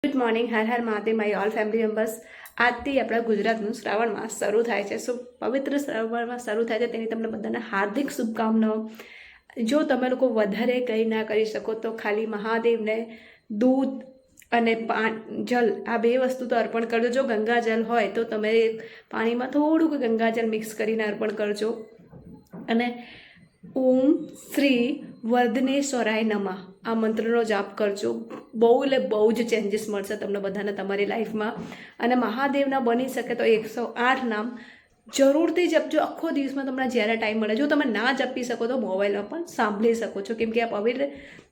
Good morning, Har Har Mahadev my all family members. આજથી આપણા ગુજરાતનું શ્રાવણ માસ શરૂ થાય છે. સો પવિત્ર શ્રાવણ માસ શરૂ થાય છે તેની તમને બધાને હાર્દિક શુભકામનાઓ. જો તમે લોકો વધારે કંઈ ના કરી શકો તો ખાલી મહાદેવને દૂધ અને જલ આ બે વસ્તુ તો અર્પણ કરજો. જો ગંગાજલ હોય તો તમે પાણીમાં થોડુંક ગંગાજલ મિક્સ કરીને અર્પણ કરજો. અને ઓમ શ્રી વર્ધનેશ્વરાય નમઃ આ મંત્રનો જાપ કરજો. બહુ એટલે બહુ જ ચેન્જીસ મળશે તમને બધાને તમારી લાઈફમાં. અને મહાદેવના બની શકે તો 108 નામ જરૂરથી જપજો. આખો દિવસમાં તમને જ્યારે ટાઈમ મળે, જો તમે ના જપી શકો તો મોબાઈલમાં પણ સાંભળી શકો છો. કેમ કે આ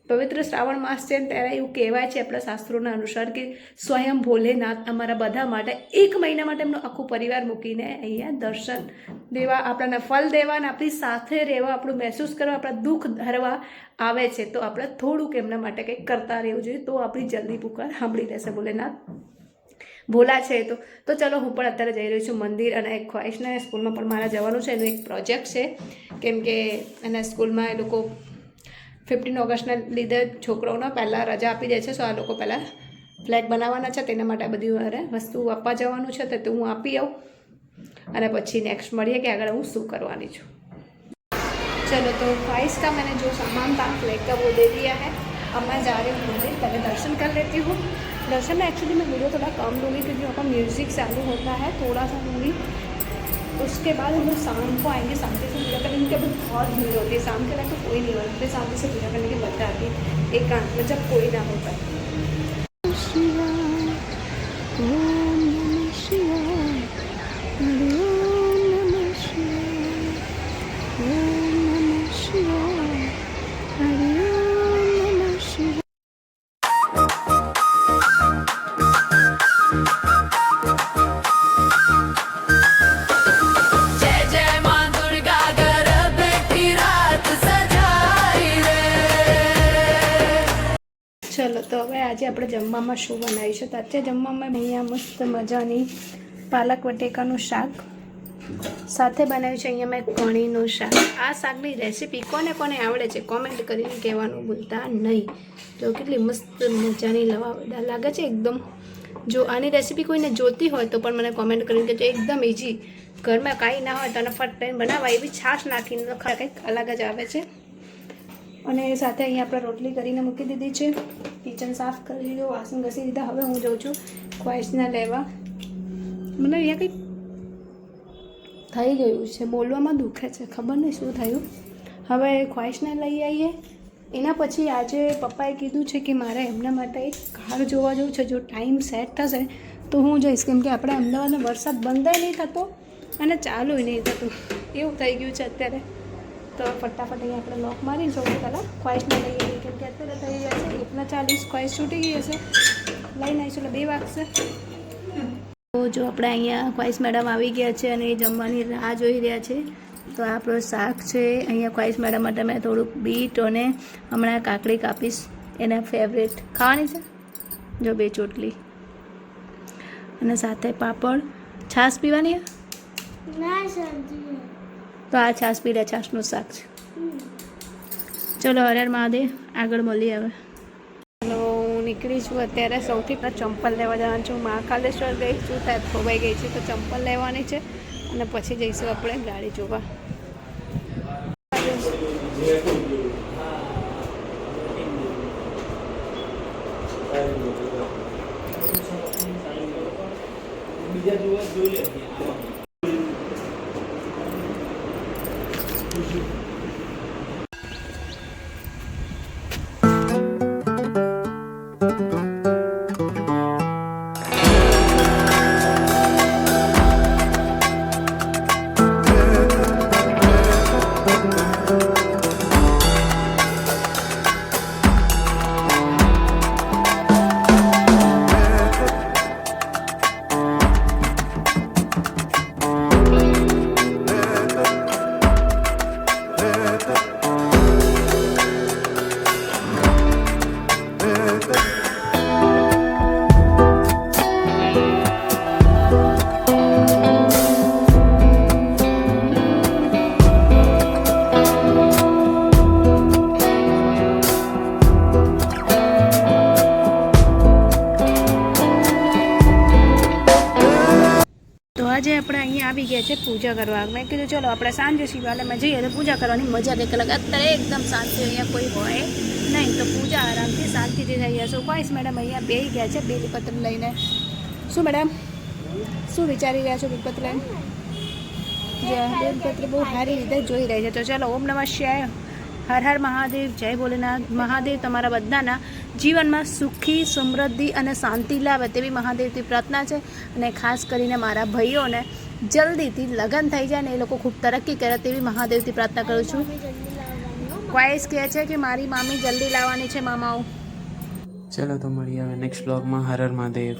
પવિત્ર શ્રાવણ માસ છે. ત્યારે એવું કહેવાય છે આપણા શાસ્ત્રોના અનુસાર કે સ્વયં ભોલેનાથ અમારા બધા માટે 1 મહિના માટે એમનો આખો પરિવાર મૂકીને અહીંયા દર્શન દેવા, આપણને ફલ દેવા અને આપણી સાથે રહેવા, આપણું મહેસૂસ કરવા, આપણા દુઃખ ધરવા આવે છે. તો આપણે થોડુંક એમના માટે કંઈક કરતા રહેવું જોઈએ. તો આપણી જલ્દી પુકાર સાંભળી રહેશે ભોલેનાથ. ભોલા છે તો ચલો, હું પણ અત્યારે જઈ રહી છું મંદિર. અને એક ખ્વાહિશને સ્કૂલમાં પણ મારે જવાનું છે. એનું એક પ્રોજેક્ટ છે. કેમ કે એના સ્કૂલમાં એ લોકો 15 ઓગસ્ટના લીધે છોકરાઓને પહેલાં રજા આપી દે છે. સો આ લોકો પહેલાં ફ્લેગ બનાવવાના છે. તેના માટે બધી મારે વસ્તુ આપવા જવાનું છે. તો હું આપી આવું અને પછી નેક્સ્ટ મળીએ કે આગળ હું શું करवानी છું. चलो तो ख्वाहिश का मैंने जो सामान था फ्लैग का वो दे दिया है. अब मैं जा रही हूँ मंदिर, पहले दर्शन कर लेती हूँ. दर्शन में एक्चुअली मैं वीडियो थोड़ा कम लूँगी क्योंकि वहाँ पर म्यूज़िक चालू होता है, थोड़ा सा लूँगी. उसके बाद हम लोग शाम को आएंगे. शांति से पूजा करने की बहुत भीड़ होती है. शाम के टाइम तो कोई नहीं होता, शांति से पूजा करने की मजा आती है एकांत में, जब कोई ना होता. ચલો તો હવે આજે આપણે જમવામાં શું બનાવીશું. તો અત્યારે જમવામાં અહીંયા મસ્ત મજાની પાલક બટેકાનું શાક સાથે બનાવ્યું છે. અહીંયા મેં કણીનું શાક. આ શાકની રેસીપી કોને કોને આવડે છે કોમેન્ટ કરીને કહેવાનું ભૂલતા નહીં. તો કેટલી મસ્ત મજાની લાગે છે એકદમ. જો આની રેસીપી કોઈને જોતી હોય તો પણ મને કોમેન્ટ કરીને કહેજો. એકદમ ઇઝી, ઘરમાં કાંઈ ના હોય તો એને ફટાઈને બનાવવા એવી છાશ નાખીને તો કંઈક અલગ જ આવે છે. અને સાથે અહીંયા આપણે રોટલી કરીને મૂકી દીધી છે. કિચન સાફ કરી દીધું, વાસણ ઘસી દીધા. હવે હું જાઉં છું ખ્વાહિશના લેવા. મને અહીંયા કંઈક થઈ ગયું છે, બોલવામાં દુખે છે, ખબર નહીં શું થયું. હવે ખ્વાહિશને લઈ આવીએ. એના પછી આજે પપ્પાએ કીધું છે કે મારે એમના માટે એક કાર જોવા જવું છે. જો ટાઈમ સેટ થશે તો હું જઈશ. કેમ કે આપણે અમદાવાદમાં વરસાદ બંધ નહીં થતો અને ચાલુ નહીં થતું, એવું થઈ ગયું છે અત્યારે. તો ફટાફટ અહીંયા આપણે લોક મારી સૌથી પહેલાં ખ્વાહિશને લઈ આવીએ. કેમ કે અત્યારે થઈ ગયા છે 1:40. ખ્વાહિશ છૂટી ગઈ હશે, લઈને આવીશું એટલે 2 વાગશે. તો જો આપણે અહીંયા ખ્વાહિશ મેડમ આવી ગયા છે અને એ જમવાની રાહ જોઈ રહ્યા છે. તો આપણો શાક છે. અહીંયા ખ્વાહિશ મેડમ માટે મેં થોડુંક બીટ અને હમણાં કાકડી કાપીશ, એના ફેવરેટ ખાવાની છે. જો 2 ચોટલી અને સાથે પાપડ. છાશ પીવાની તો આ છાશ પી લે, છાશનું શાક છે. ચલો હર હર મહાદેવ, આગળ મળીએ હવે. ચલો હું નીકળી છું અત્યારે. સૌથી પહેલાં ચંપલ લેવા જવાનું છું. મહાકાલેશ્વર ગઈ છું, ત્યાં ખોવાઈ ગઈ છે તો ચંપલ લેવાની છે અને પછી જઈશું આપણે ગાડી જોવા. આજે આપણે અહીંયા આવી ગયા છે પૂજા કરવા. મેં કીધું ચલો આપણે સાંજે શિવાલયમાં જઈએ તો પૂજા કરવાની મજા કંઈક અલગ. અત્યારે એકદમ શાંતિ, અહીંયા કોઈ હોય નહીં તો પૂજા આરામથી શાંતિથી થઈ જશે. ગાઈસ મેડમ અહીંયા બેસી ગયા છે બેલીપત્ર લઈને. શું મેડમ શું વિચારી રહ્યા છો બેલીપત્ર લઈને? બેલીપત્ર બહુ સારી રીતે જોઈ રહી છે. તો ચલો ઓમ નમઃ શિવાય, હર હર મહાદેવ, જય ભોલેનાથ. મહાદેવ તમારા બધાના જીવનમાં સુખી, સમૃદ્ધિ અને શાંતિ લાવે તેવી મહાદેવથી પ્રાર્થના છે. અને ખાસ કરીને મારા ભાઈઓને જલ્દીથી લગ્ન થઈ જાય ને એ લોકો ખૂબ તરક્કી કરે તેવી મહાદેવથી પ્રાર્થના કરું છું. વાઇસ કહે છે કે મારી મામી જલ્દી લાવવાની છે મામાઓ. ચલો તો મળીએ હવે નેક્સ્ટ બ્લોગમાં. હર હર મહાદેવ.